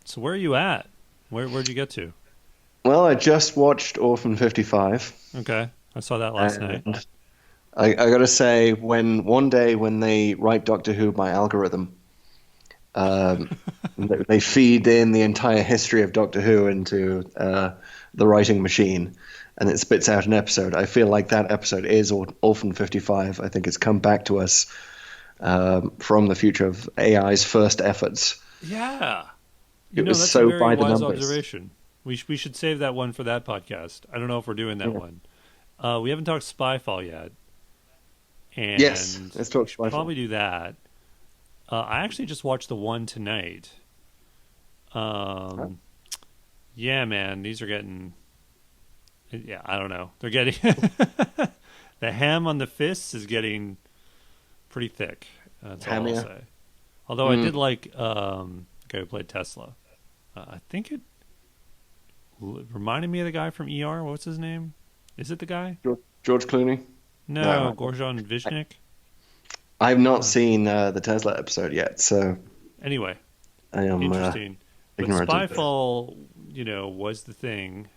So where are you at? Where'd you get to? Well, I just watched Orphan 55, Okay, I saw that last night. and I gotta say, when one day when they write Doctor Who by algorithm, um, they feed in the entire history of Doctor Who into the writing machine, and it spits out an episode. I feel like that episode is Orphan 55. I think it's come back to us from the future of AI's first efforts. Yeah, It was that's a so very by the wise numbers. observation. We should save that one for that podcast. I don't know if we're doing that Yeah. one. We haven't talked Spyfall yet, Yes, and let's we talk should Spyfall. probably do that. I actually just watched the one tonight. Um, yeah, man, these are getting. Yeah, I don't know. They're getting the ham on the fists is getting pretty thick. That's all I'll Hamia. say. Although I did Mm. like the guy who played Tesla. I think it reminded me of the guy from ER. What's his name? Is it the guy? George Clooney. No, No, Gorjon I, Vishnik. I've not Uh, seen the Tesla episode yet, so anyway, I am interesting. But ignorant of this. Spyfall, was the thing.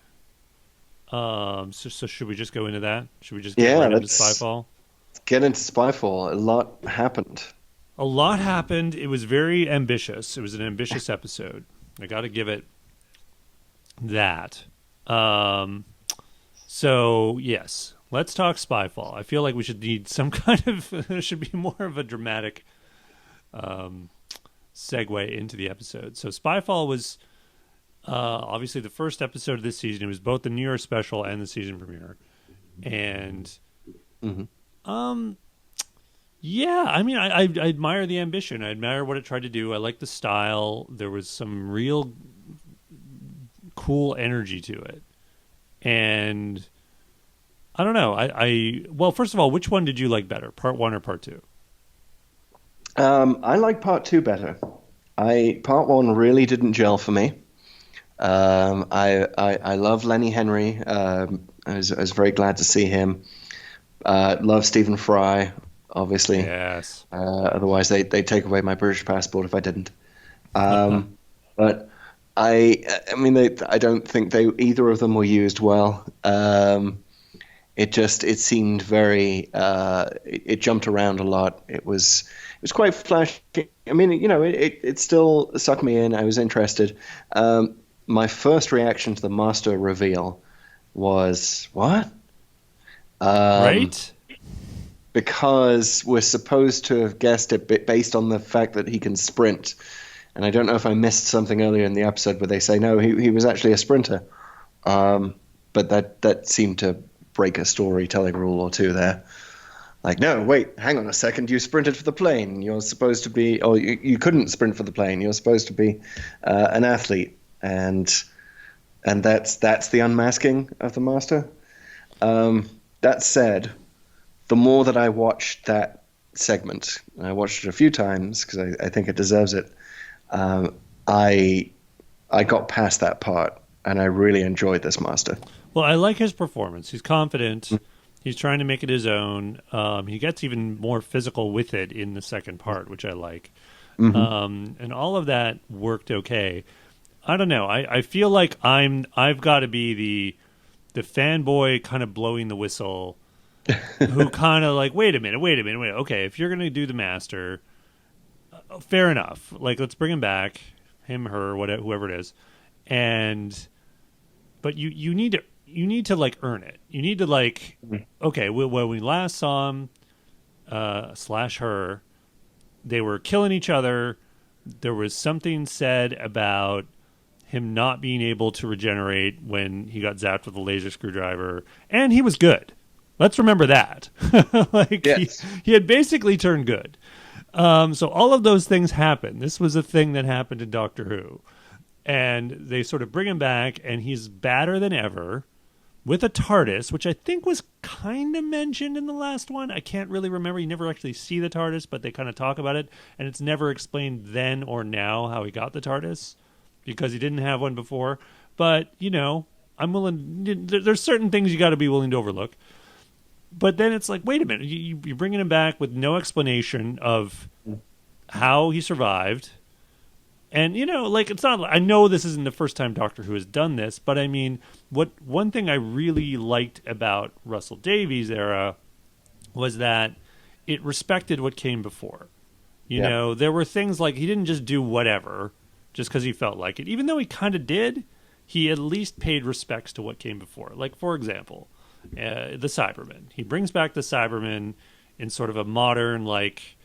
So should we just go into that? Should we just get Yeah, right into let's Spyfall? get into Spyfall. A lot happened. A lot happened. It was very ambitious. It was an ambitious episode. I got to give it that. Um, so yes, let's talk Spyfall. I feel like we should need some kind of there should be more of a dramatic um, segue into the episode. So Spyfall was obviously the first episode of this season. It was both the New Year special and the season premiere. And Hmm. um, yeah, I mean, I admire the ambition. I admire what it tried to do. I like the style. There was some real cool energy to it. And I don't know. Well, first of all, which one did you like better, part one or part two? I like part two better. I part one really didn't gel for me. I love Lenny Henry. I was very glad to see him. Love Stephen Fry, obviously. Yes. Otherwise, they take away my British passport if I didn't. But I mean, I don't think either of them were used well. It seemed very it jumped around a lot. It was quite flashy. I mean, it still sucked me in. I was interested. My first reaction to the master reveal was what? Um, Right? because we're supposed to have guessed it based on the fact that he can sprint. And I don't know if I missed something earlier in the episode where they say no, he was actually a sprinter. But that seemed to break a storytelling rule or two there. Like, no, wait, hang on a second. You sprinted for the plane. You're supposed to be, or you couldn't sprint for the plane. You're supposed to be an athlete, and that's the unmasking of the master. That said, the more that I watched that segment, and I watched it a few times because I think it deserves it. Um, I I got past that part, and I really enjoyed this master. Well, I like his performance. He's confident. He's trying to make it his own. He gets even more physical with it in the second part, which I like. Hmm. And all of that worked okay. I don't know. I feel like I've got to be the fanboy kind of blowing the whistle who kind of like, wait a minute, wait a minute, wait. Okay, if you're going to do the master, fair enough. Like, let's bring him back, him, her, whatever, whoever it is. And but you need to like earn it. You need to like, okay, when we last saw him slash her, they were killing each other. There was something said about him not being able to regenerate when he got zapped with a laser screwdriver, and he was good. Let's remember that. Like Yes. he had basically turned good. So all of those things happened. This was a thing that happened in Doctor Who, and they sort of bring him back, and he's badder than ever with a TARDIS, which I think was kind of mentioned in the last one. I can't really remember. You never actually see the TARDIS, but they kind of talk about it, and it's never explained then or now how he got the TARDIS because he didn't have one before. But I'm willing. There's certain things you got to be willing to overlook. But then it's like, wait a minute, you're bringing him back with no explanation of how he survived. And, like, it's not, I know this isn't the first time Doctor Who has done this, but I mean, one thing I really liked about Russell Davies' era was that it respected what came before. There were things like he didn't just do whatever just because he felt like it. Even though he kind of did, he at least paid respects to what came before. Like, for example, the Cybermen. He brings back the Cybermen in sort of a modern, like,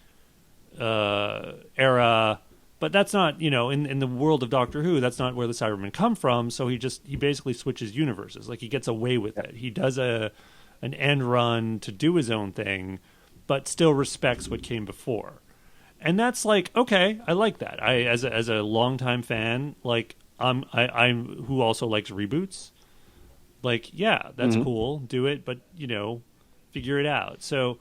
era. But that's not, in the world of Doctor Who, that's not where the Cybermen come from. So he basically switches universes. Like, he gets away with it. He does an end run to do his own thing, but still respects what came before. And that's like, okay, I like that. I as a longtime fan, like I'm who also likes reboots. Like, yeah, that's cool. Do it, but figure it out. So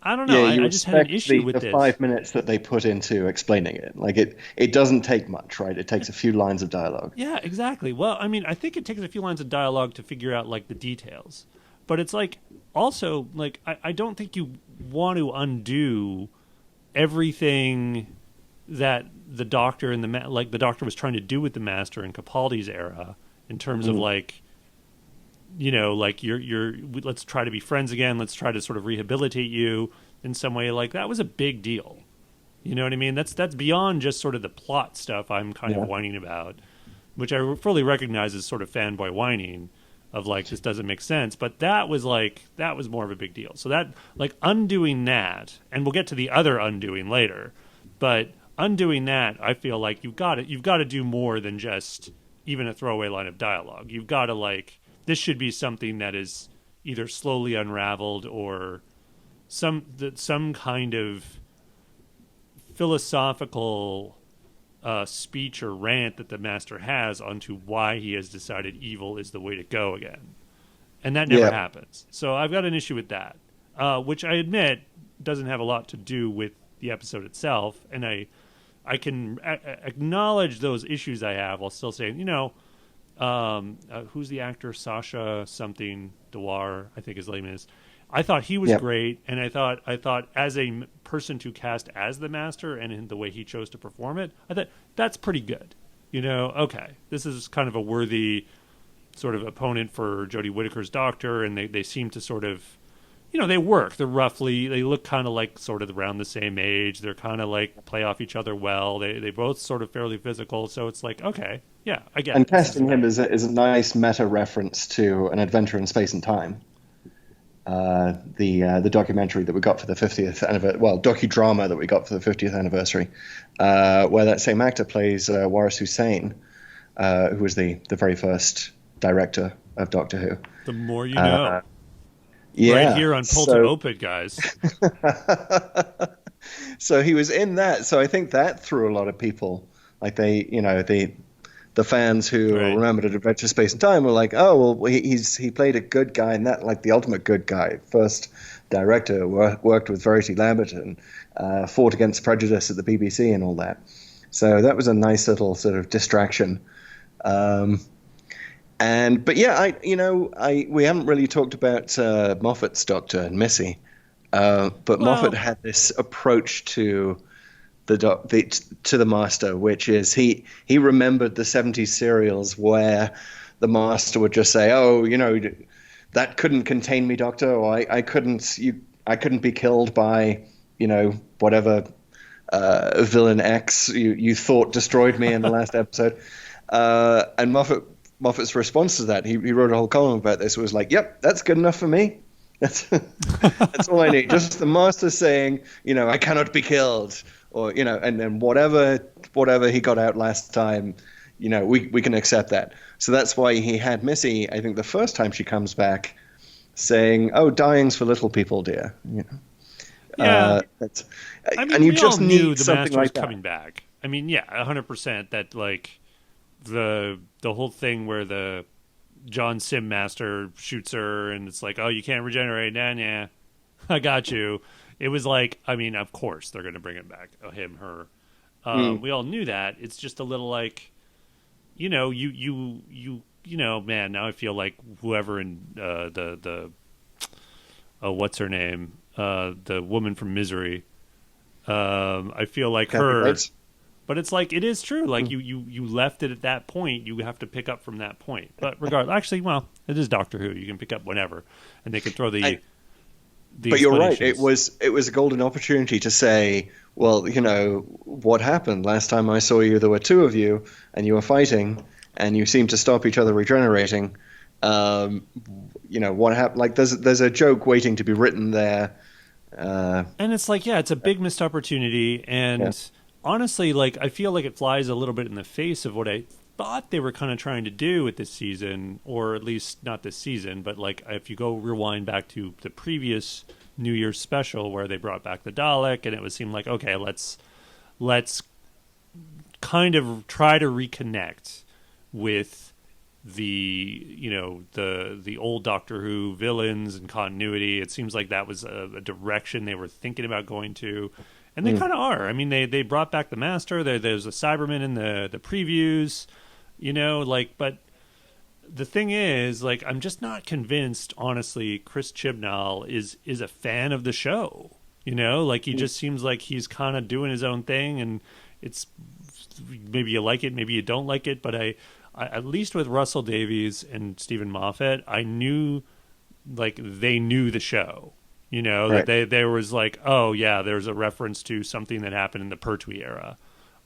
I don't know. I just had an issue with the this. 5 minutes that they put into explaining it. Like it doesn't take much, right? It takes a few lines of dialogue. Yeah, exactly. Well, I mean, I think it takes a few lines of dialogue to figure out like the details. But it's like also like I don't think you want to undo everything that the Doctor and the Doctor was trying to do with the Master in Capaldi's era in terms of like like you're let's try to be friends again, let's try to sort of rehabilitate you in some way. Like, that was a big deal. You know what I mean? That's beyond just sort of the plot stuff I'm kind of whining about, which I fully recognize as sort of fanboy whining of like, this doesn't make sense. But that was more of a big deal. So that, like, undoing that, and we'll get to the other undoing later, but undoing that, I feel like you've got to do more than just even a throwaway line of dialogue. You've got to, like, this should be something that is either slowly unraveled or some kind of philosophical speech or rant that the Master has onto why he has decided evil is the way to go again. And that never happens. So I've got an issue with that, which I admit doesn't have a lot to do with the episode itself. And I can acknowledge those issues I have while still saying, who's the actor? Sasha something Dewar, I think his name is. I thought he was great, and I thought as a person to cast as the Master and in the way he chose to perform it, I thought that's pretty good. Okay, this is kind of a worthy sort of opponent for Jodie Whittaker's Doctor, and they seem to sort of, they work. They look kind of like sort of around the same age. They're kind of like play off each other well. They both sort of fairly physical, so it's like, okay, yeah, I get it. And casting him is a nice meta reference to An Adventure in Space and Time. The documentary that we got for the 50th anniversary, docudrama that we got for the 50th anniversary, where that same actor plays Waris Hussein, who was the very first director of Doctor Who. The more you know. Right here on Pull to Open, guys. So he was in that. So I think that threw a lot of people, like the fans who remembered Adventure Space and Time were like, oh, well, he played a good guy in that, like the ultimate good guy. First director, worked with Verity Lambert and fought against prejudice at the BBC and all that. So that was a nice little sort of distraction. But yeah, we haven't really talked about Moffat's Doctor and Missy, but Moffat had this approach to the Master, which is he remembered the 70s serials where the Master would just say, "Oh, that couldn't contain me, Doctor," or I couldn't be killed by whatever villain X you thought destroyed me in the last episode. And Moffat's response to that, he wrote a whole column about this. Was like, "Yep, that's good enough for me. That's all I need. Just the Master saying, I cannot be killed." Or and then whatever he got out last time, we can accept that. So that's why he had Missy. I think the first time she comes back, saying, "Oh, dying's for little people, dear." Yeah. And you just need the something Master like was that. coming back. I mean, yeah, 100%. That like the whole thing where the John Sim Master shoots her, and it's like, "Oh, you can't regenerate, nah, I got you." It was like, I mean, of course they're going to bring it back. Him, her. We all knew that. It's just a little like, man. Now I feel like whoever in the what's her name, the woman from Misery. I feel like Kathy her. Bates? But it's like, it is true. Like, you left it at that point. You have to pick up from that point. But regardless, actually, well, it is Doctor Who. You can pick up whenever. And they can throw the but you're right. It was a golden opportunity to say, well, what happened? Last time I saw you, there were two of you, and you were fighting, and you seemed to stop each other regenerating. What happened? Like, there's a joke waiting to be written there. And it's like, it's a big missed opportunity. And honestly, like, I feel like it flies a little bit in the face of what I thought they were kind of trying to do with this season, or at least not this season, but like if you go rewind back to the previous New Year's special where they brought back the Dalek, and it would seem like, okay, let's kind of try to reconnect with the the old Doctor Who villains and continuity. It seems like that was a direction they were thinking about going to. And they kind of are. I mean, they brought back the Master. There's a Cybermen in the previews, but the thing is, like, I'm just not convinced, honestly, Chris Chibnall is a fan of the show. Like, he just seems like he's kind of doing his own thing, and it's maybe you like it, maybe you don't like it, but I at least with Russell Davies and Stephen Moffat, I knew, like, they knew the show. Right. That there was like, oh yeah, there's a reference to something that happened in the Pertwee era,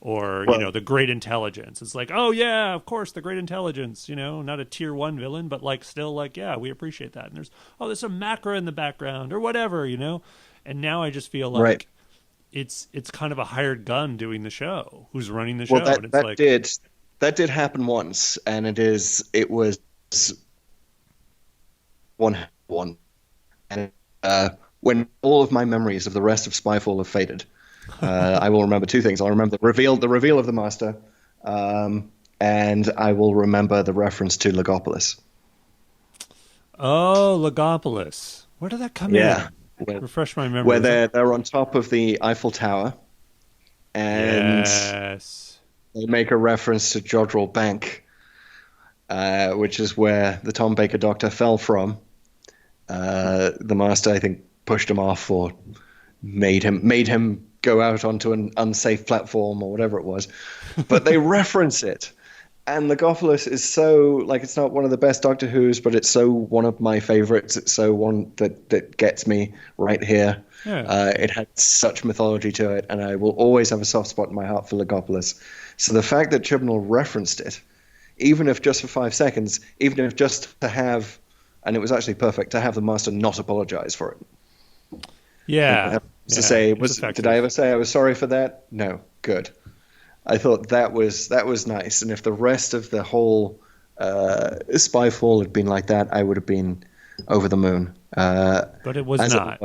or the Great Intelligence. It's like, oh yeah, of course, the Great Intelligence. Not a tier 1 villain, but like still like, yeah, we appreciate that. And there's some Macra in the background or whatever, And now I just feel like it's kind of a hired gun doing the show, who's running the show. Well, and it's that did happen once, and it was one, and when all of my memories of the rest of Spyfall have faded, I will remember two things. I'll remember the reveal of the Master, and I will remember the reference to Logopolis. Oh, Logopolis. Where did that come in? Refresh my memory. Where they're on top of the Eiffel Tower, and they make a reference to Jodrell Bank, which is where the Tom Baker Doctor fell from. The Master, I think, pushed him off or made him go out onto an unsafe platform or whatever it was. But they reference it. And Logopolis is so, like, it's not one of the best Doctor Who's, but it's so one of my favorites. It's so one that gets me right here. Yeah. It had such mythology to it, and I will always have a soft spot in my heart for Logopolis. So the fact that Chibnall referenced it, even if just for 5 seconds, even if just to have, and it was actually perfect, to have the Master not apologize for it. Yeah. Did I ever say I was sorry for that? No. Good. I thought that was nice. And if the rest of the whole Spyfall had been like that, I would have been over the moon. But it was not.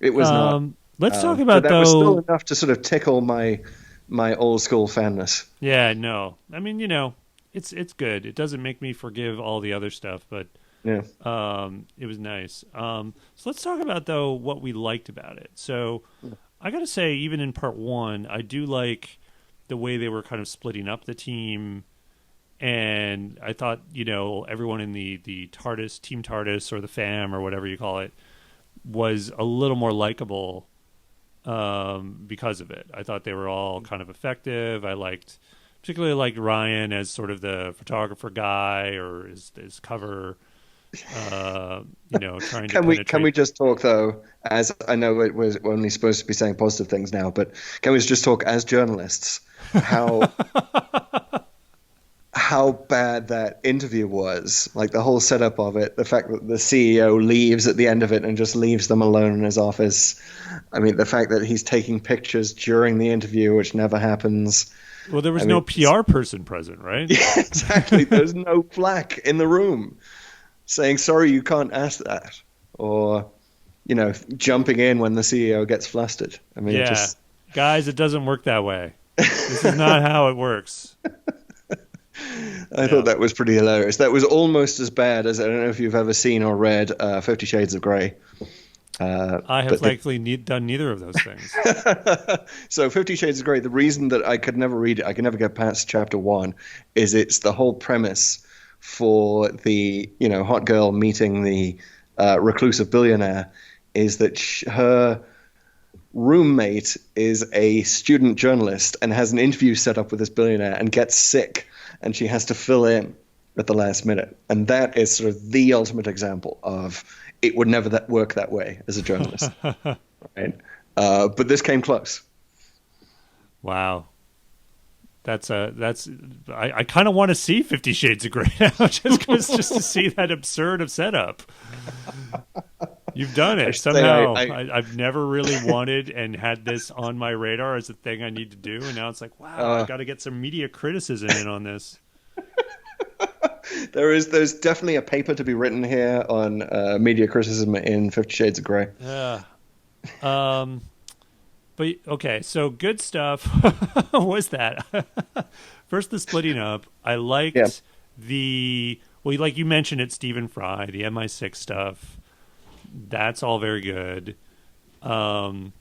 It was not. Let's talk about, but that was still enough to sort of tickle my old school fanness. Yeah, no. I mean, it's good. It doesn't make me forgive all the other stuff, but yeah. It was nice. So let's talk about, though, what we liked about it. So I got to say, even in part 1, I do like the way they were kind of splitting up the team. And I thought, everyone in the TARDIS, Team TARDIS, or the FAM, or whatever you call it, was a little more likable because of it. I thought they were all kind of effective. Particularly liked Ryan as sort of the photographer guy, or his cover, trying to penetrate. Can we just talk, though, as I know it was only supposed to be saying positive things now, but can we just talk as journalists how bad that interview was, like the whole setup of it, the fact that the CEO leaves at the end of it and just leaves them alone in his office. I mean, the fact that he's taking pictures during the interview, which never happens. Well, there was no PR person present, right? Yeah, exactly. There's no plaque in the room saying, sorry, you can't ask that. Or, jumping in when the CEO gets flustered. I mean, guys, it doesn't work that way. This is not how it works. I thought that was pretty hilarious. That was almost as bad as, I don't know if you've ever seen or read 50 Shades of Grey. I have likely done neither of those things. So 50 Shades of Grey, the reason that I could never read it, I could never get past chapter 1, is it's the whole premise for the hot girl meeting the reclusive billionaire, is that her roommate is a student journalist and has an interview set up with this billionaire and gets sick, and she has to fill in at the last minute. And that is sort of the ultimate example of it would never work that way as a journalist. Right? But this came close. Wow. I kind of want to see 50 Shades of Grey now just to see that absurd of setup. You've done it somehow. I've never really wanted and had this on my radar as a thing I need to do, and now it's like, wow, I've got to get some media criticism in on this. There's definitely a paper to be written here on media criticism in 50 Shades of Grey. But okay, so good stuff. What was that? First, the splitting up. I liked like you mentioned it, Stephen Fry, the MI6 stuff. That's all very good. And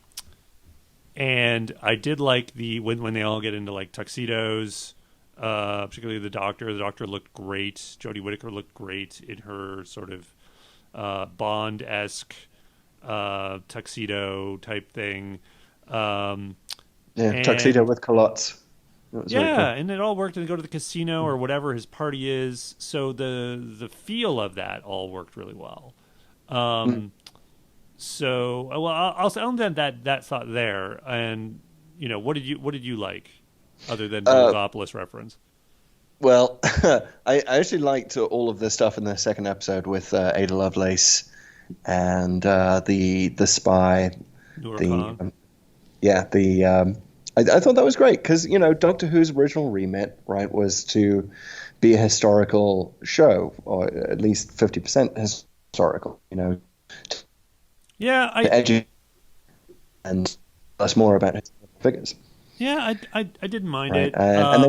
I did like when they all get into like tuxedos, particularly the doctor. The doctor looked great. Jodie Whittaker looked great in her sort of Bond-esque tuxedo type thing. Tuxedo with culottes. And it all worked. And they go to the casino or whatever his party is. So the feel of that all worked really well. So well, I'll end that thought there. And what did you like, other than the Logopolis reference? Well, I actually liked all of the stuff in the second episode with Ada Lovelace and the spy. I thought that was great because Doctor Who's original remit, right, was to be a historical show, or at least 50% historical. And us more about historical figures. Yeah, I didn't mind it.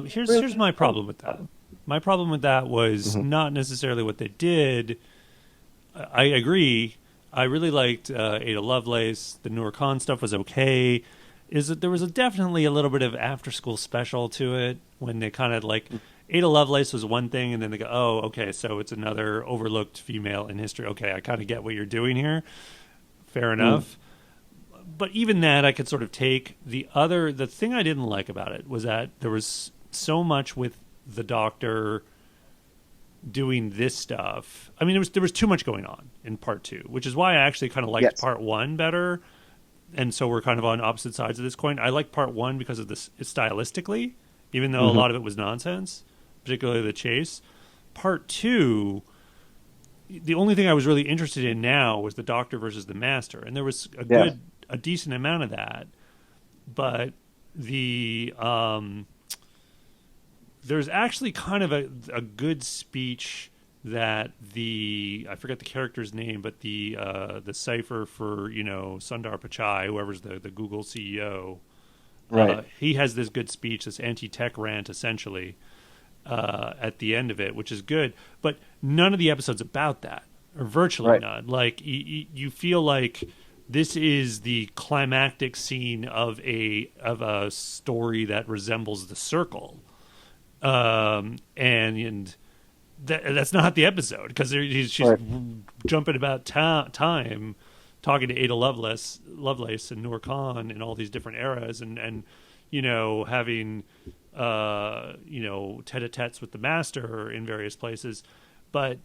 Here's my problem with that. My problem with that was not necessarily what they did. I agree. I really liked Ada Lovelace. The Noor Khan stuff was okay. Is that there was definitely a little bit of after-school special to it when they kind of like Ada Lovelace was one thing, and then they go, oh, okay, so it's another overlooked female in history. Okay, I kind of get what you're doing here. Fair enough. But even that I could sort of take. The thing I didn't like about it was that there was so much with the Doctor doing this stuff. I mean, there was too much going on in part 2, which is why I actually kind of liked part 1 better. And so we're kind of on opposite sides of this coin. I like part 1 because of this stylistically, even though a lot of it was nonsense, particularly the chase. Part 2, the only thing I was really interested in now was the Doctor versus the Master, and there was a decent amount of that. But there's actually kind of a good speech that I forget the character's name, but the cipher for Sundar Pichai, whoever's the Google CEO, right? He has this good speech, this anti-tech rant, essentially, at the end of it, which is good. But none of the episodes about that, or virtually none. Like you feel like this is the climactic scene of a story that resembles The Circle, and that's not the episode because she's jumping about time, talking to Ada Lovelace and Noor Khan in all these different eras, and having tete-a-tetes with the Master in various places, but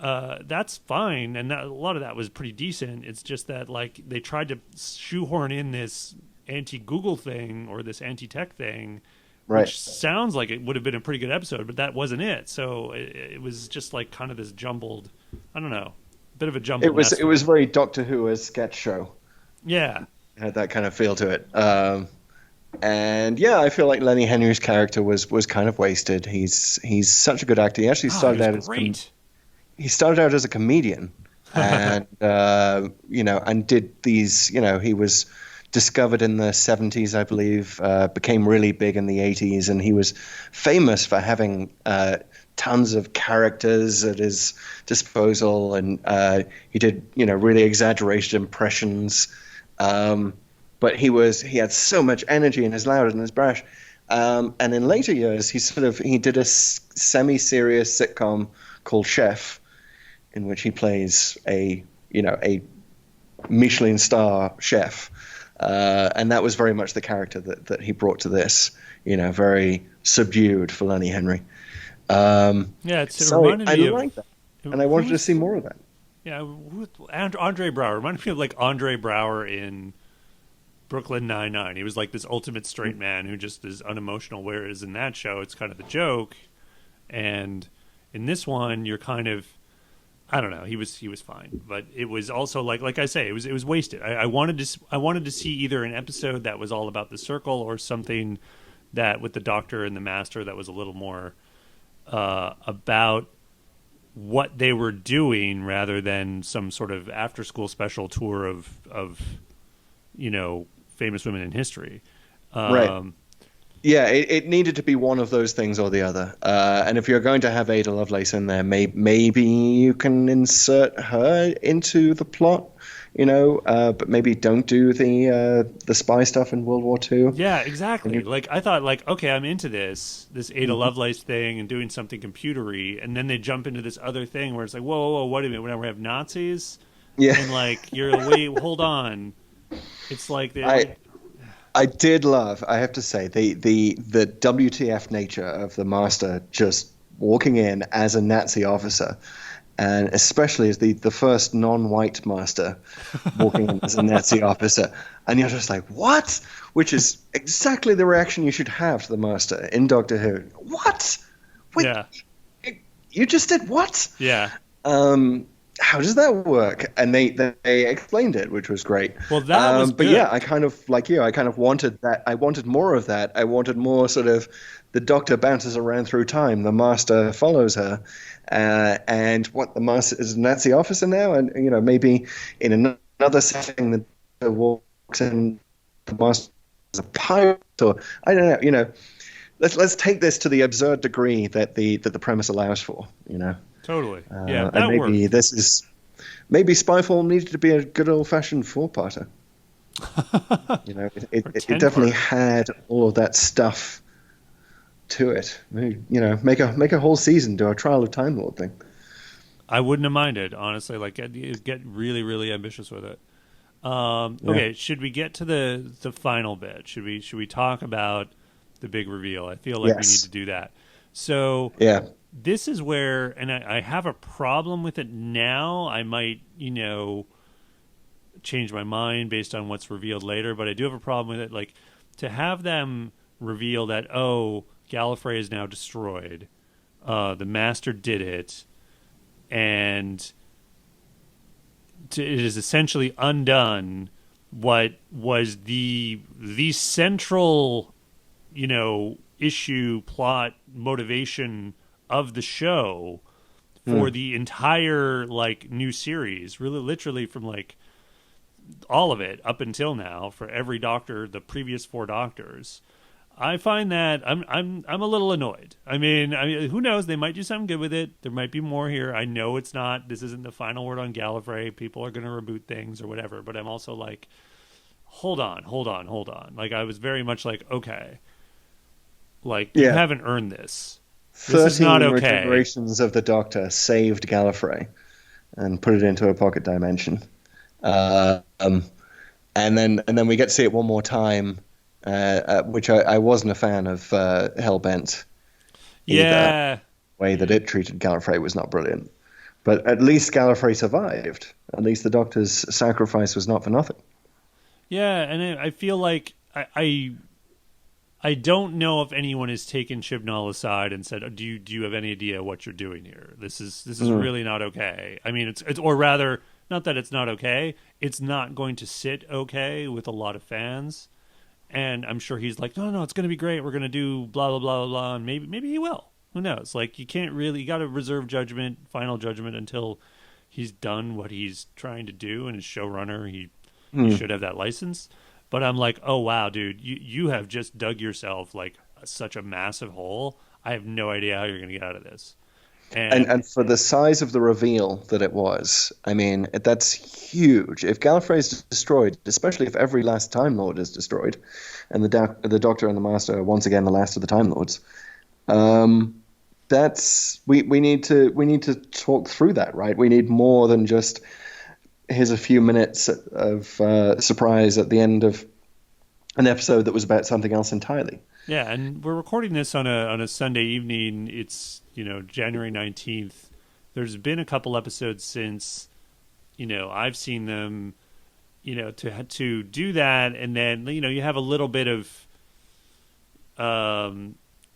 that's fine, and a lot of that was pretty decent. It's just that like they tried to shoehorn in this anti-Google thing or this anti-tech thing. Which sounds like it would have been a pretty good episode, but that wasn't it. So it was just like kind of this jumbled, I don't know, bit of a jumbled mess. It was very Doctor Who as sketch show. Yeah. It had that kind of feel to it. And yeah, I feel like Lenny Henry's character was kind of wasted. He's such a good actor. He actually started out as a comedian, and and did these. He was discovered in the 70s, I believe, became really big in the 80s, and he was famous for having tons of characters at his disposal, and he did really exaggerated impressions. But he had so much energy and is loud and is brash. And in later years, he did a semi-serious sitcom called Chef, in which he plays a Michelin star chef. And that was very much the character that he brought to this. Very subdued for Lenny Henry. Yeah, it So reminded I me of like that, and I wanted to see more of that. yeah, Andre Brower reminded me of like Andre Brower in Brooklyn Nine-Nine. He was like this ultimate straight man who just is unemotional. Whereas in that show, it's kind of the joke, and in this one, you're kind of, I don't know. He was fine, but it was also like I say, it was wasted. I wanted to see either an episode that was all about the circle or something that with the Doctor and the Master that was a little more about what they were doing rather than some sort of after school special tour of famous women in history. Right. Yeah, it needed to be one of those things or the other. And if you're going to have Ada Lovelace in there, maybe you can insert her into the plot, but maybe don't do the spy stuff in World War II. Yeah, exactly. Like I thought, like, okay, I'm into this Ada Lovelace thing and doing something computery, and then they jump into this other thing where it's like, whoa, wait a minute, whenever we have Nazis, and like you're wait, hold on, it's like I did love, I have to say, the WTF nature of the Master just walking in as a Nazi officer, and especially as the first non-white Master walking in as a Nazi officer, and you're just like, what? Which is exactly the reaction you should have to the Master in Doctor Who. What? Wait, yeah, you just did what? Yeah. How does that work? And they explained it, which was great. Well, that was but good. yeah, I kind of like you. I kind of wanted that. I wanted more of that. I wanted more sort of the Doctor bounces around through time. The Master follows her, and what the Master is a Nazi officer now, and maybe in another setting the Doctor walks in, the Master is a pirate, or I don't know. Let's take this to the absurd degree that the premise allows for. Totally. Yeah, that and maybe worked. Maybe Spyfall needed to be a good old-fashioned four-parter. It definitely had all of that stuff to it. Make a whole season, do a Trial of Time Lord thing. I wouldn't have minded, honestly. Like, get really, really ambitious with it. Okay, should we get to the final bit? Should we talk about the big reveal? I feel like we need to do that. So yeah. This is where, and I have a problem with it now. I might, change my mind based on what's revealed later, but I do have a problem with it. Like, to have them reveal that, Gallifrey is now destroyed, the Master did it, and it is essentially undone what was the central, issue, plot, motivation of the show for the entire new series, really literally from all of it up until now, for every Doctor, the previous 4 Doctors. I find that I'm a little annoyed. I mean, who knows? They might do something good with it. There might be more here. I know this isn't the final word on Gallifrey. People are going to reboot things or whatever. But I'm also like, hold on. Like, I was very much like, okay, you haven't earned this. This is not okay. Regenerations of the Doctor saved Gallifrey and put it into a pocket dimension. And then we get to see it one more time, which I wasn't a fan of Hellbent. Yeah. The way that it treated Gallifrey was not brilliant. But at least Gallifrey survived. At least the Doctor's sacrifice was not for nothing. Yeah, and I feel like I don't know if anyone has taken Chibnall aside and said, "Do you have any idea what you're doing here? This is really not okay." I mean, it's or rather, not that it's not okay. It's not going to sit okay with a lot of fans, and I'm sure he's like, "No, it's going to be great. We're going to do blah blah blah blah," and maybe he will. Who knows? Like, you got to reserve judgment, final judgment, until he's done what he's trying to do, and as showrunner, he should have that license. But I'm like, oh, wow, dude, you have just dug yourself such a massive hole. I have no idea how you're going to get out of this. And for the size of the reveal that it was, I mean, that's huge. If Gallifrey is destroyed, especially if every last Time Lord is destroyed, and the Doctor and the Master are once again the last of the Time Lords, we need to talk through that, right? We need more than just here's a few minutes of surprise at the end of an episode that was about something else entirely. Yeah, and we're recording this on a Sunday evening. It's, January 19th. There's been a couple episodes since, I've seen them, to do that, and then, you have a little bit of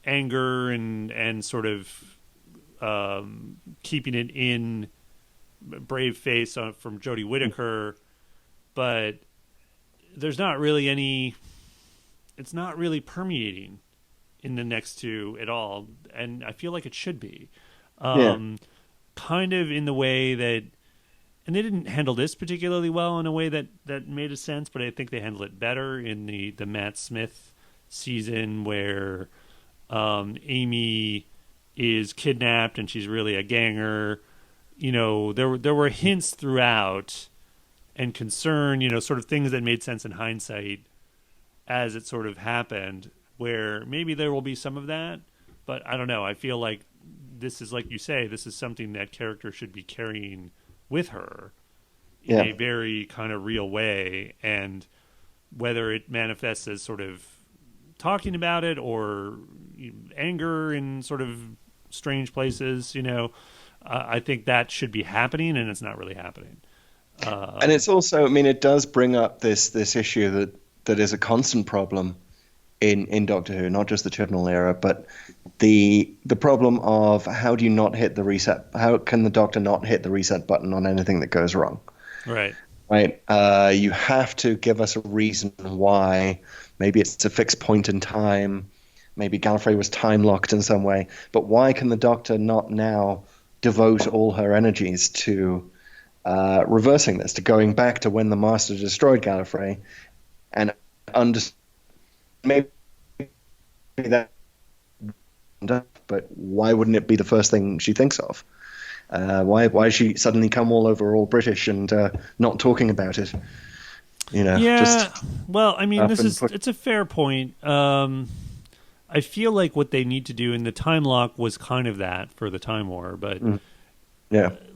anger and sort of keeping it in brave face from Jodie Whittaker, but there's not really any. It's not really permeating in the next two at all, and I feel like it should be. Kind of in the way that, and they didn't handle this particularly well in a way that made a sense, but I think they handled it better in the Matt Smith season where Amy is kidnapped and she's really a ganger. There were hints throughout and concern, sort of things that made sense in hindsight as it sort of happened, where maybe there will be some of that, but I don't know. I feel like this is, like you say, this is something that character should be carrying with her in a very kind of real way, and whether it manifests as sort of talking about it or anger in sort of strange places, I think that should be happening, and it's not really happening. And it's also, I mean, it does bring up this issue that is a constant problem in Doctor Who, not just the Chibnall era, but the problem of how do you not hit the reset? How can the Doctor not hit the reset button on anything that goes wrong? Right. You have to give us a reason why. Maybe it's a fixed point in time. Maybe Gallifrey was time locked in some way. But why can the Doctor not now devote all her energies to reversing this, to going back to when the Master destroyed Gallifrey, and maybe that, but why wouldn't it be the first thing she thinks of? Why has she suddenly come all over all British and not talking about it? Well, I mean, it's a fair point. I feel like what they need to do in the time lock was kind of that for the Time War, but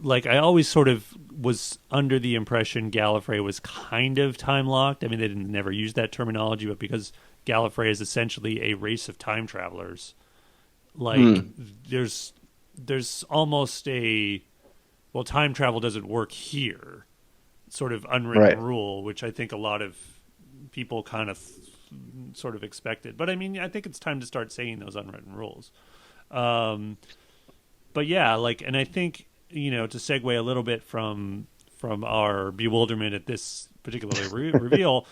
like I always sort of was under the impression Gallifrey was kind of time locked. I mean, they didn't never use that terminology, but because Gallifrey is essentially a race of time travelers, like there's almost time travel doesn't work here sort of unwritten rule, which I think a lot of people kind of sort of expected. But I mean, I think it's time to start saying those unwritten rules. But yeah, and I think, to segue a little bit from our bewilderment at this particular reveal,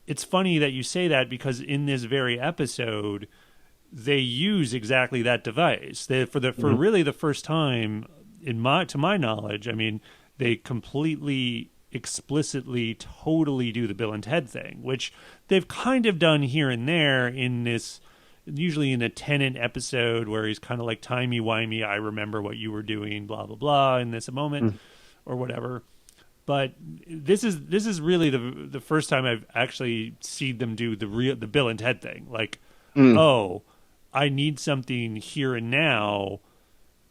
it's funny that you say that, because in this very episode, they use exactly that device. For really the first time to my knowledge, I mean, they completely, explicitly, totally do the Bill and Ted thing, which they've kind of done here and there in this, usually in a Tennant episode where he's kind of like timey-wimey, I remember what you were doing, blah, blah, blah, in this moment or whatever. But this is really the first time I've actually seen them do the Bill and Ted thing. Like, oh, I need something here and now.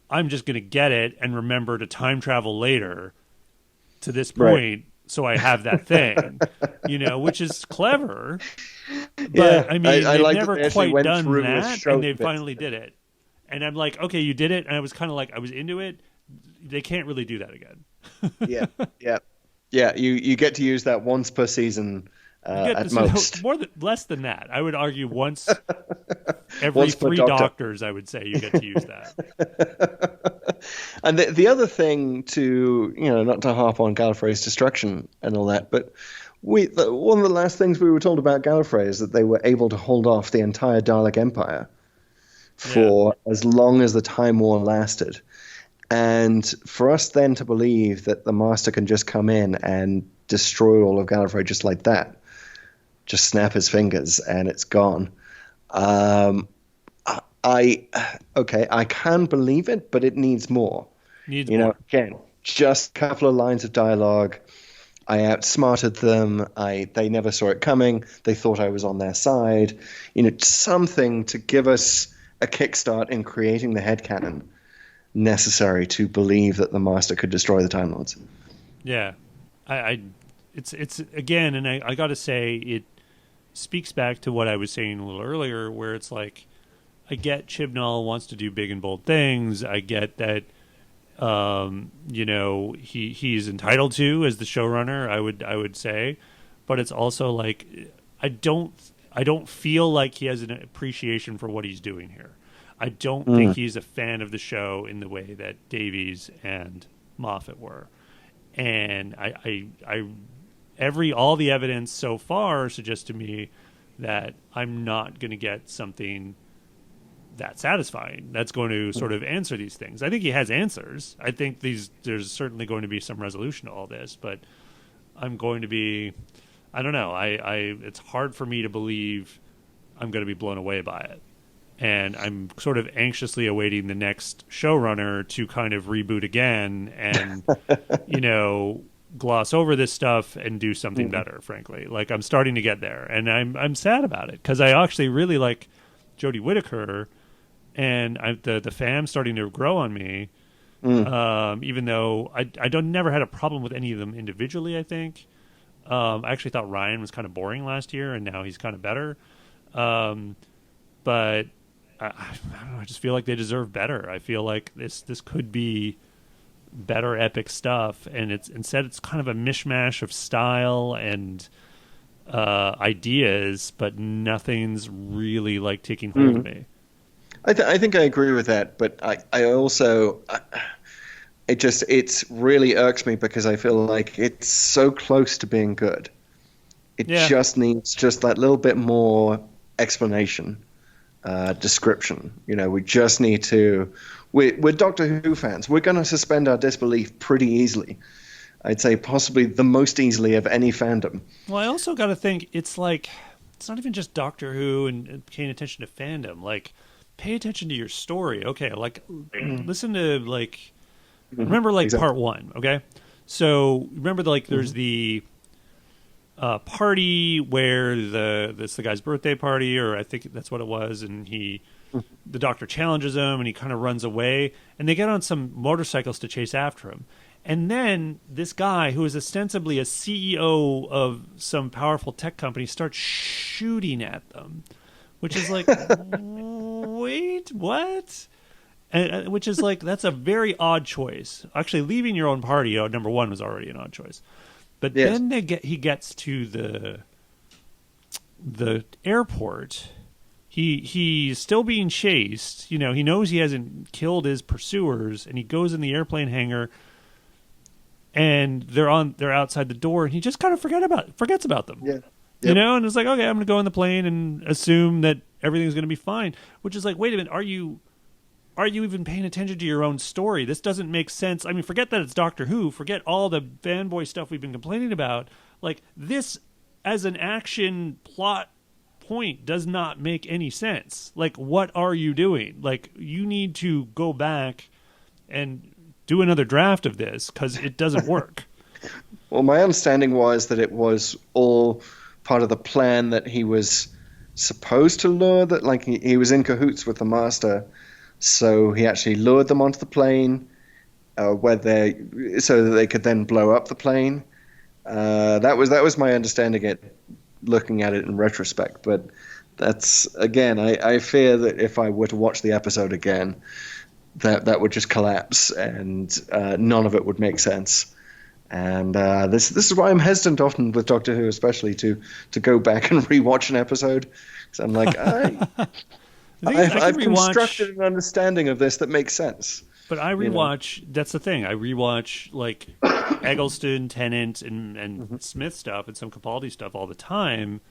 I'm just going to get it and remember to time travel later to this point, so I have that thing, which is clever. But I mean, they've never quite done that, and they finally did it. And I'm like, okay, you did it, and I was kind of like, I was into it. They can't really do that again. Yeah. You get to use that once per season. At most, less than that. I would argue once every 3 doctors. I would say you get to use that. And the other thing to not to harp on Gallifrey's destruction and all that, but one of the last things we were told about Gallifrey is that they were able to hold off the entire Dalek Empire for as long as the Time War lasted. And for us then to believe that the Master can just come in and destroy all of Gallifrey just like that, just snap his fingers and it's gone. I can believe it, but it needs more. Again, just a couple of lines of dialogue. I outsmarted them. They never saw it coming. They thought I was on their side. Something to give us a kickstart in creating the headcanon necessary to believe that the Master could destroy the Time Lords. Yeah. I it's again, and I got to say, it speaks back to what I was saying a little earlier, where it's like, I get Chibnall wants to do big and bold things. I get that, he's entitled to as the showrunner. I would say, but it's also like, I don't feel like he has an appreciation for what he's doing here. I don't think he's a fan of the show in the way that Davies and Moffat were, and all the evidence so far suggests to me that I'm not going to get something that satisfying that's going to sort of answer these things. I think he has answers. I think there's certainly going to be some resolution to all this, but I'm going to be, I don't know. It's hard for me to believe I'm going to be blown away by it. And I'm sort of anxiously awaiting the next showrunner to kind of reboot again and, gloss over this stuff and do something better, frankly. Like, I'm starting to get there, and I'm sad about it, because I actually really like Jodie Whittaker, and the fam's starting to grow on me, even though I never had a problem with any of them individually, I think. I actually thought Ryan was kind of boring last year, and now he's kind of better. But I don't know, I just feel like they deserve better. I feel like this could be better epic stuff, and instead it's kind of a mishmash of style and ideas, but nothing's really like taking hold of me. I think I agree with that, but I also it really irks me, because I feel like it's so close to being good. It just needs just that little bit more explanation, description. We just need to. We're Doctor Who fans. We're going to suspend our disbelief pretty easily. I'd say possibly the most easily of any fandom. Well, I also got to think, it's like, it's not even just Doctor Who and paying attention to fandom. Like, pay attention to your story. Okay, like, listen to, like, remember, like, exactly. Part 1, okay? So, remember, like, there's the party where it's the guy's birthday party, or I think that's what it was, and the Doctor challenges him, and he kind of runs away, and they get on some motorcycles to chase after him. And then this guy, who is ostensibly a CEO of some powerful tech company, starts shooting at them, which is like, wait, what? And, which is like, that's a very odd choice. Actually, leaving your own party, number one, was already an odd choice. But then he gets to the airport. He's still being chased. He knows he hasn't killed his pursuers, and he goes in the airplane hangar, and they're outside the door, and he just kind of forgets about them. Yeah. Yep. And it's like, okay, I'm going to go in the plane and assume that everything's going to be fine. Which is like, wait a minute, are you even paying attention to your own story? This doesn't make sense. I mean, forget that it's Doctor Who. Forget all the fanboy stuff we've been complaining about. Like, this as an action plot point does not make any sense. Like, what are you doing? Like, you need to go back and do another draft of this, because it doesn't work. Well, my understanding was that it was all part of the plan that he was supposed to lure, that like he was in cahoots with the Master, so he actually lured them onto the plane, so that they could then blow up the plane. That was my understanding, looking at it in retrospect. But that's, again, I fear that if I were to watch the episode again, that would just collapse, and none of it would make sense. And this is why I'm hesitant often with Doctor Who, especially to go back and rewatch an episode. Because I'm like, I've constructed an understanding of this that makes sense. But I rewatch. That's the thing. I rewatch like Eggleston, Tennant, and Smith stuff, and some Capaldi stuff all the time.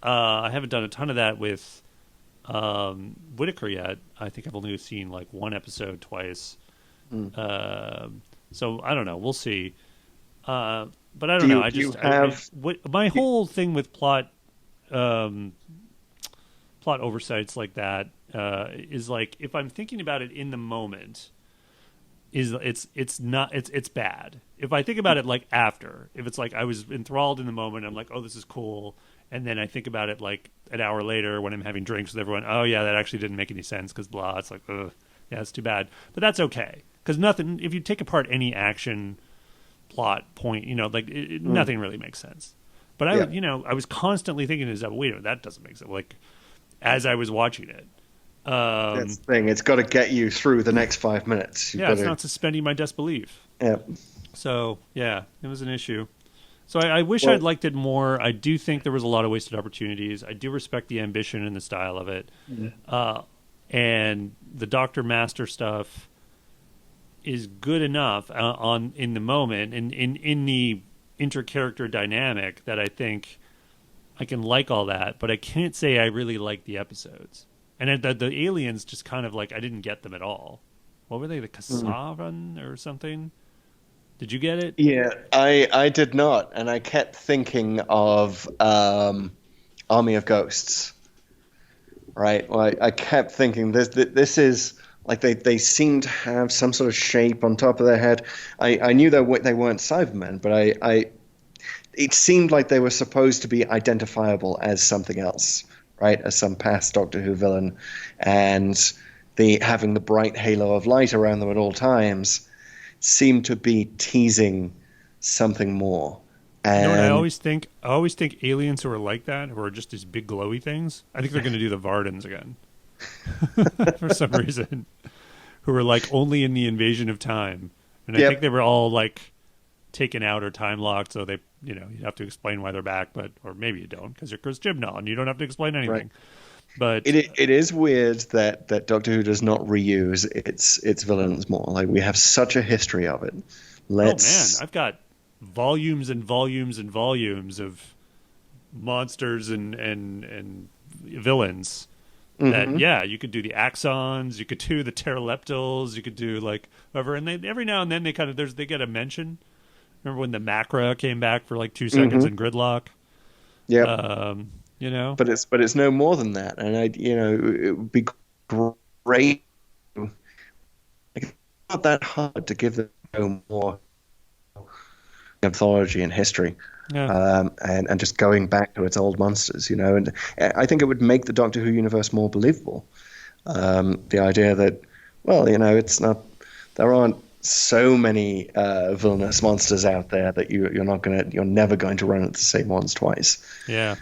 I haven't done a ton of that with Whittaker yet. I think I've only seen like one episode twice. So I don't know. We'll see. But I don't know. My whole thing with plot oversights like that is like, if I'm thinking about it in the moment, it's bad. If I think about it like after, if it's like I was enthralled in the moment, I'm like, oh, this is cool, and then I think about it like an hour later when I'm having drinks with everyone, oh yeah, that actually didn't make any sense because blah. It's like, ugh, yeah, it's too bad. But that's okay, because nothing. If you take apart any action plot point. Like nothing really makes sense. But I, I was constantly thinking, "Is that wait a minute, that doesn't make sense?" Like as I was watching it. That's the thing. It's got to get you through the next 5 minutes. It's not suspending my disbelief. Yeah. So it was an issue. So I wish I'd liked it more. I do think there was a lot of wasted opportunities. I do respect the ambition and the style of it. And the Dr. Master stuff is good enough in the moment and in the inter-character dynamic that I think I can like all that, but I can't say I really like the episodes. And the aliens just kind of like, I didn't get them at all. What were they, the Kasavan or something? Did you get it? Yeah, I did not, and I kept thinking of Army of Ghosts. Right, well, I kept thinking this is like they seem to have some sort of shape on top of their head. I knew they weren't Cybermen, but it seemed like they were supposed to be identifiable as something else, right? As some past Doctor Who villain, and having the bright halo of light around them at all times seemed to be teasing something more. And what I always think aliens who are like that, who are just these big glowy things, I think they're going to do the Vardens again for some reason, who are like only in the Invasion of Time, and I think they were all like taken out or time locked, so they, you have to explain why they're back, or maybe you don't because you're Chris Chibnall and you don't have to explain anything. Right. But it is weird that Doctor Who does not reuse its villains more. Like we have such a history of it. Oh man, I've got volumes and volumes and volumes of monsters and villains that you could do the Axons, you could do the Pteroleptals, you could do like whatever, and they every now and then they get a mention. Remember when the Macra came back for like 2 seconds in Gridlock? Yeah. But it's no more than that, and it would be great. It's not that hard to give them more anthology and history, and just going back to its old monsters, and I think it would make the Doctor Who universe more believable. The idea that, it's not, there aren't so many villainous monsters out there that you're never going to run at the same ones twice. Yeah.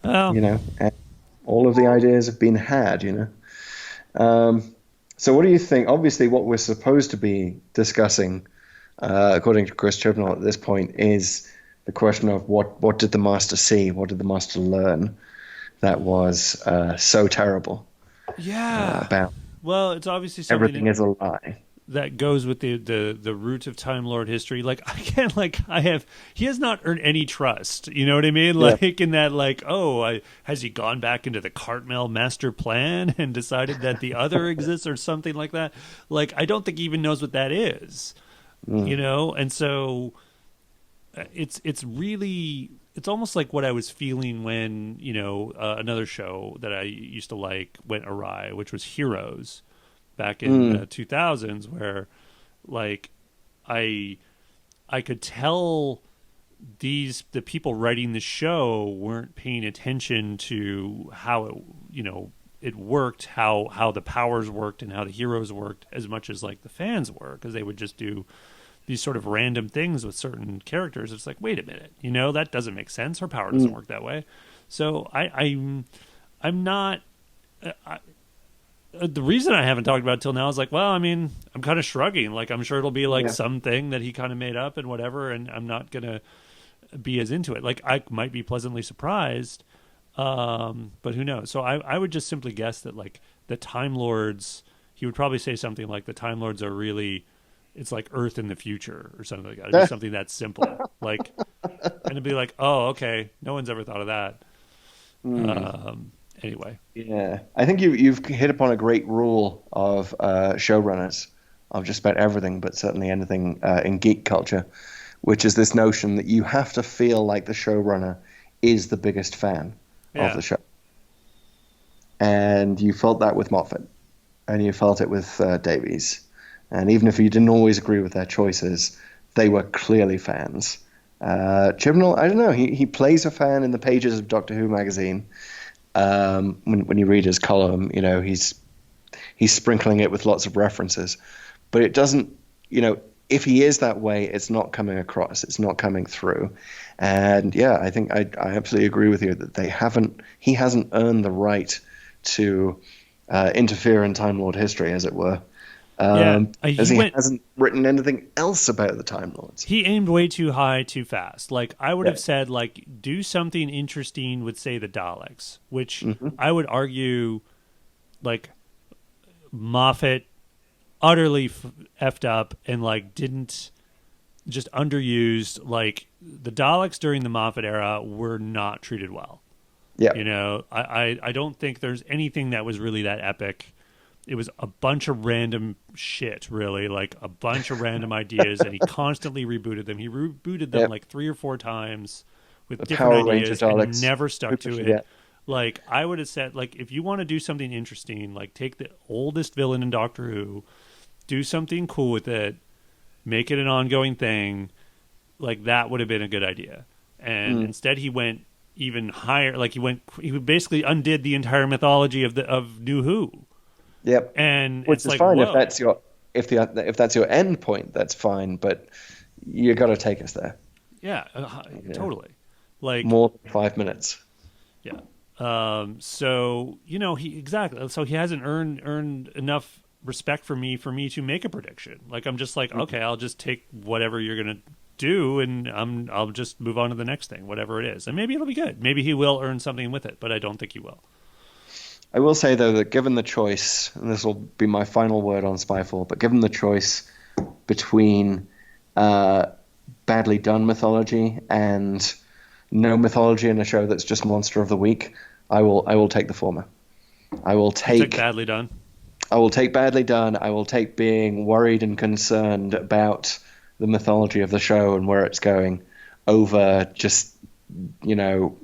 And all of the ideas have been had. So what do you think? Obviously, what we're supposed to be discussing, according to Chris Chibnall at this point, is the question of what did the Master see? What did the Master learn that was so terrible? Yeah. About it's obviously something everything is a lie. That goes with the root of Time Lord history. Like he has not earned any trust. You know what I mean? Like in that, has he gone back into the Cartmel master plan and decided that the other exists or something like that? Like I don't think he even knows what that is. And so it's really, it's almost like what I was feeling when another show that I used to like went awry, which was Heroes. Back in 2000s, where like I could tell the people writing the show weren't paying attention to how it worked, how the powers worked and how the heroes worked as much as like the fans were, because they would just do these sort of random things with certain characters. It's like, wait a minute, that doesn't make sense. Her power doesn't work that way. So I'm not. The reason I haven't talked about it till now is like, well, I mean, I'm kind of shrugging. Like, I'm sure it'll be like something that he kind of made up and whatever, and I'm not going to be as into it. Like, I might be pleasantly surprised, but who knows? So I would just simply guess that, like, the Time Lords, he would probably say something like the Time Lords are really, it's like Earth in the future or something like that. It'd be something that simple. Like, and it'd be like, oh, okay, no one's ever thought of that. Anyway. Yeah, I think you've hit upon a great rule of showrunners, of just about everything, but certainly anything in geek culture, which is this notion that you have to feel like the showrunner is the biggest fan of the show. And you felt that with Moffat, and you felt it with Davies. And even if you didn't always agree with their choices, they were clearly fans. Chibnall, I don't know, he plays a fan in the pages of Doctor Who magazine. When you read his column, he's sprinkling it with lots of references, but it doesn't, if he is that way, it's not coming across. It's not coming through. And yeah, I think I absolutely agree with you that he hasn't earned the right to interfere in Time Lord history, as it were. As he hasn't written anything else about the Time Lords. He aimed way too high too fast. Like, I would have said, like, do something interesting with, say, the Daleks, which I would argue, like, Moffat utterly effed up and, like, didn't just underused. Like, the Daleks during the Moffat era were not treated well. Yeah. You know, I don't think there's anything that was really that epic. It was a bunch of random shit, really, like a bunch of random ideas, and he constantly rebooted them. He rebooted them like 3 or 4 times with different ideas and never stuck to it. Like, I would have said, like, if you want to do something interesting, like, take the oldest villain in Doctor Who, do something cool with it, make it an ongoing thing. Like, that would have been a good idea. And instead he went even higher. Like, he basically undid the entire mythology of New Who. Yep. And which it's is like, fine whoa. if that's your end point, that's fine, but you got to take us there. Yeah, totally. Like, more than 5 minutes. Yeah. So, you know, he hasn't earned enough respect for me to make a prediction. Like, I'm just like, okay, I'll just take whatever you're going to do and I'll just move on to the next thing, whatever it is. And maybe it'll be good. Maybe he will earn something with it, but I don't think he will. I will say, though, that given the choice, and this will be my final word on Spyfall, but given the choice between badly done mythology and no mythology in a show that's just Monster of the Week, I will take the former. I will take badly done. I will take badly done. I will take being worried and concerned about the mythology of the show and where it's going over just, you know,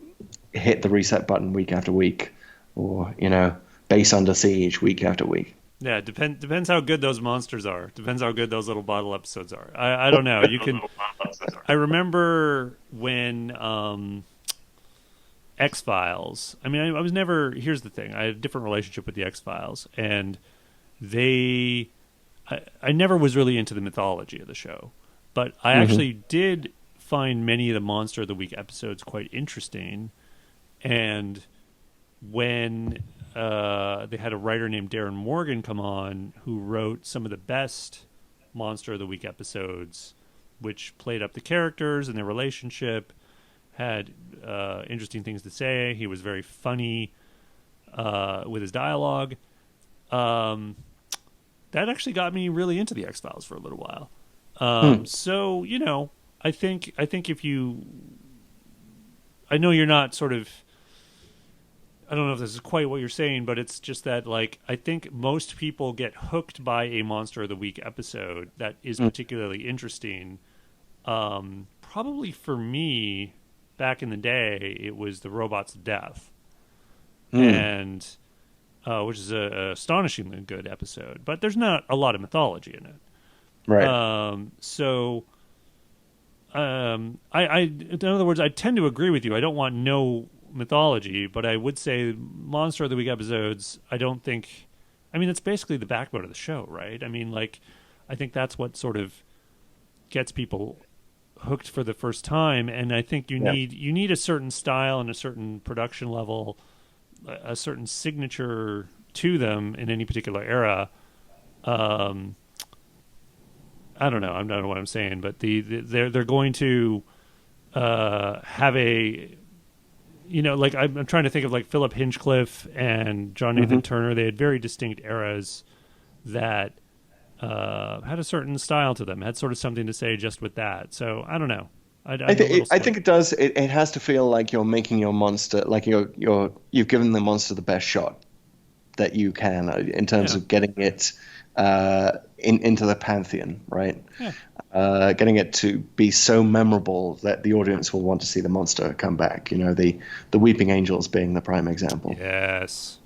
hit the reset button week after week. Or, you know, base under siege week after week. Yeah, depends how good those monsters are. Depends how good those little bottle episodes are. I don't know. You can. I remember when X-Files. I mean, I was never. Here's the thing. I had a different relationship with the X-Files, and I never was really into the mythology of the show, but I actually did find many of the Monster of the Week episodes quite interesting, and when they had a writer named Darren Morgan come on who wrote some of the best Monster of the Week episodes, which played up the characters and their relationship, had interesting things to say. He was very funny with his dialogue. That actually got me really into the X-Files for a little while. So, you know, I think if you... I know you're not sort of... I don't know if this is quite what you're saying, but it's just that, like, I think most people get hooked by a Monster of the Week episode that is particularly interesting. Probably for me, back in the day, it was The Robots of Death, and which is a astonishingly good episode. But there's not a lot of mythology in it, right? I in other words, I tend to agree with you. I don't want no mythology, but I would say Monster of the Week episodes, I don't think... I mean, it's basically the backbone of the show, right? I mean, like, I think that's what sort of gets people hooked for the first time, and I think you need a certain style and a certain production level, a certain signature to them in any particular era. I don't know. I don't know what I'm saying, but they're going to have a... You know, like, I'm trying to think of, like, Philip Hinchcliffe and John Nathan Turner. They had very distinct eras that had a certain style to them, had sort of something to say just with that. So, I don't know. I think it does. It has to feel like you're making your monster, like you've given the monster the best shot that you can in terms of getting it into the pantheon, right? Yeah. Getting it to be so memorable that the audience will want to see the monster come back. You know, the Weeping Angels being the prime example. Yes,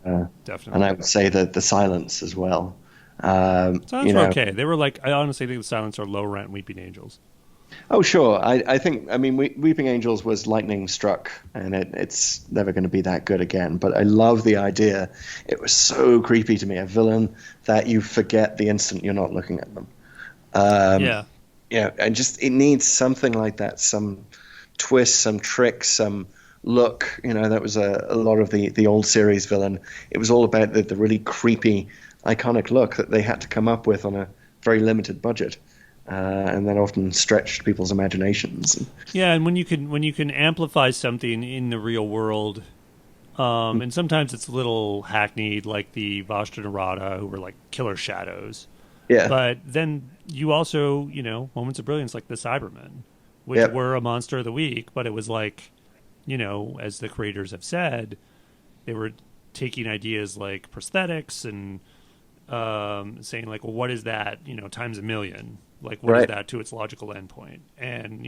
definitely. And I would say that the Silence as well. Silence were okay. They were like, I honestly think the Silence are low rent Weeping Angels. Oh, sure. I think, I mean, Weeping Angels was lightning struck, and it's never going to be that good again. But I love the idea. It was so creepy to me, a villain that you forget the instant you're not looking at them. Yeah. Yeah, and just it needs something like that, some twist, some trick, some look. That was a lot of the old series villain. It was all about the really creepy, iconic look that they had to come up with on a very limited budget, and that often stretched people's imaginations. Yeah, and when you can amplify something in the real world, and sometimes it's a little hackneyed, like the Vashta Narada, who were like killer shadows. Yeah, But then you also, moments of brilliance like the Cybermen, which were a monster of the week, but it was like, as the creators have said, they were taking ideas like prosthetics and saying like, well, what is that, times a million? Like, what is that to its logical endpoint? And,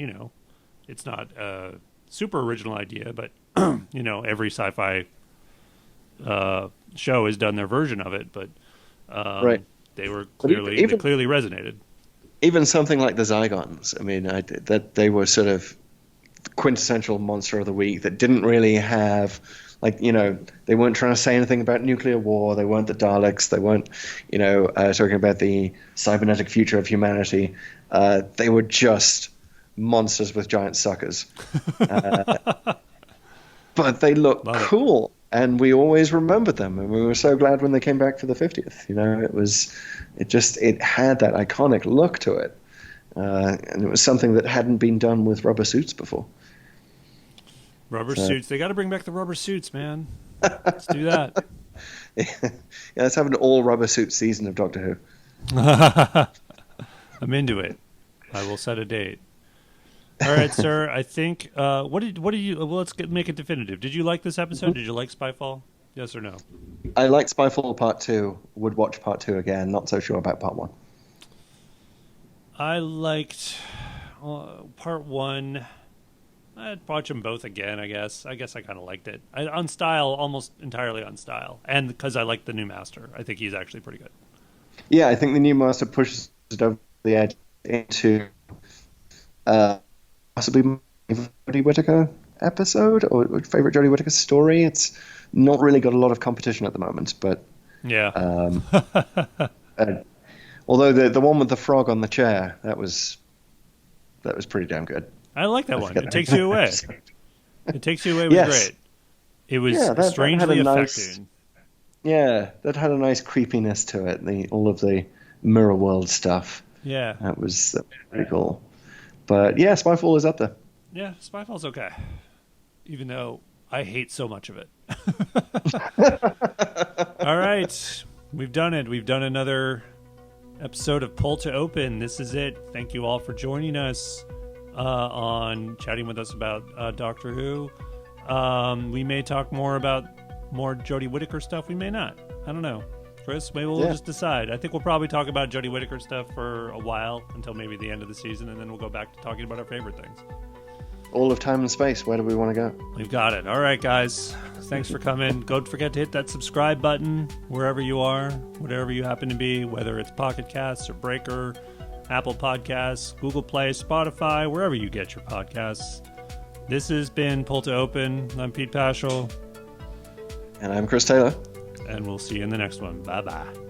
it's not a super original idea, but, every sci-fi show has done their version of it, but they were clearly they clearly resonated. Even something like the Zygons. I mean, that they were sort of quintessential monster of the week that didn't really have, like, they weren't trying to say anything about nuclear war. They weren't the Daleks. They weren't, talking about the cybernetic future of humanity. They were just monsters with giant suckers. But they looked cool. And we always remembered them, and we were so glad when they came back for the 50th. It had that iconic look to it, and it was something that hadn't been done with rubber suits before. Rubber suits. They got to bring back the rubber suits, man. Let's do that. Yeah, let's have an all rubber suit season of Doctor Who. I'm into it. I will set a date. All right, sir. I think. What did you? Well, let's make it definitive. Did you like this episode? Mm-hmm. Did you like Spyfall? Yes or no? I liked Spyfall Part 2. Would watch Part 2 again. Not so sure about Part 1. I liked Part 1. I'd watch them both again. I guess I kind of liked it. On style, almost entirely on style, and because I like the new master. I think he's actually pretty good. Yeah, I think the new master pushes it over the edge into. Possibly my Jodie Whittaker episode or favorite Jodie Whittaker story. It's not really got a lot of competition at the moment, but yeah. Although the one with the frog on the chair, that was pretty damn good. I like that one. It takes you away. It takes you away was great. It was strangely affecting. That had a nice creepiness to it. All of the mirror world stuff. Yeah, that was pretty cool. But yeah, Spyfall is up there. Yeah, Spyfall's okay. Even though I hate so much of it. All right. We've done it. We've done another episode of Pull to Open. This is it. Thank you all for joining us on chatting with us about Doctor Who. We may talk more Jodie Whittaker stuff. We may not. I don't know. Chris, maybe we'll just decide. I think we'll probably talk about Jodie Whittaker stuff for a while until maybe the end of the season, and then we'll go back to talking about our favorite things. All of time and space. Where do we want to go? We've got it. All right, guys. Thanks for coming. Don't forget to hit that subscribe button wherever you are, whatever you happen to be, whether it's Pocket Casts or Breaker, Apple Podcasts, Google Play, Spotify, wherever you get your podcasts. This has been Pull to Open. I'm Pete Paschal. And I'm Chris Taylor. And we'll see you in the next one. Bye-bye.